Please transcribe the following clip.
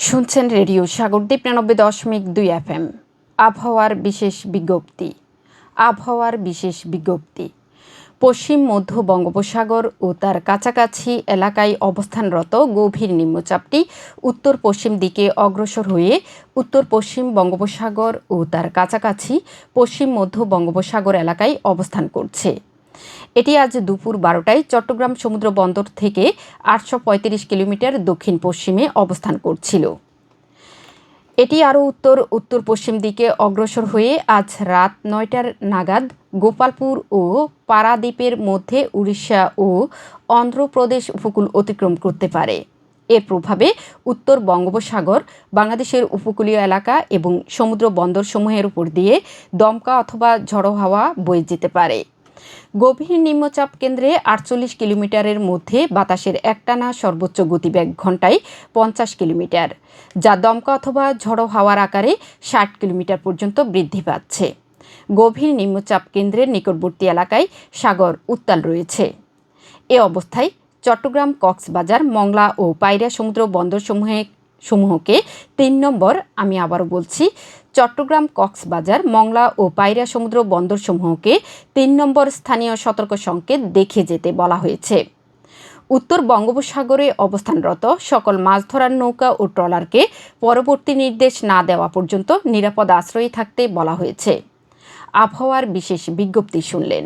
শুনছেন radio Sagardwip ৯৯.২ FM। আবহাওয়ার বিশেষ বিজ্ঞপ্তি। পশ্চিম মধ্য বঙ্গোপসাগর ও তার কাছাকাছি এলাকায় অবস্থানরত গভীর নিম্নচাপটি উত্তর পশ্চিম দিকে অগ্রসর হয়ে উত্তর পশ্চিম বঙ্গোপসাগর ও তার কাছাকাছি পশ্চিম মধ্য বঙ্গোপসাগর এলাকায় অবস্থান করছে। এটি আজ দুপুর ১২টায় চট্টগ্রাম সমুদ্র বন্দর থেকে ৮৩৫ কিলোমিটার দক্ষিণ পশ্চিমে অবস্থান করছিল। এটি আরও উত্তর পশ্চিম দিকে অগ্রসর হয়ে আজ রাত ৯টার নাগাদ গোপালপুর ও পারাদ্বীপের মধ্যে উড়িষ্যা ও অন্ধ্রপ্রদেশ উপকূল অতিক্রম করতে পারে। এর প্রভাবে উত্তর বঙ্গোপসাগর, বাংলাদেশের উপকূলীয় এলাকা এবং সমুদ্র বন্দরসমূহের উপর দিয়ে দমকা অথবা ঝড়ো হাওয়া বয়ে যেতে পারে। গভীর নিম্নচাপ কেন্দ্রে ৪৮ কিলোমিটারের মধ্যে বাতাসের একটানা সর্বোচ্চ গতিবেগ ঘন্টায় ৫০ কিলোমিটার, যা দমকা অথবা ঝড়ো হাওয়ার আকারে ৬০ কিলোমিটার পর্যন্ত বৃদ্ধি পাচ্ছে। গভীর নিম্নচাপ কেন্দ্রের নিকটবর্তী এলাকায় সাগর উত্তাল রয়েছে। এ অবস্থায় চট্টগ্রাম, কক্সবাজার, মংলা ও পায়রা সমুদ্র বন্দরসমূহকে ৩ নম্বর, আমি আবারও বলছি, চট্টগ্রাম, কক্সবাজার, মংলা ও পায়রা সমুদ্র বন্দরসমূহকে ৩ নম্বর স্থানীয় সতর্ক সংকেত দেখে যেতে বলা হয়েছে। উত্তর বঙ্গোপসাগরে অবস্থানরত সকল মাছ ধরার নৌকা ও ট্রলারকে পরবর্তী নির্দেশ না দেওয়া পর্যন্ত নিরাপদ আশ্রয়ে থাকতে বলা হয়েছে। আবহাওয়ার বিশেষ বিজ্ঞপ্তি শুনলেন।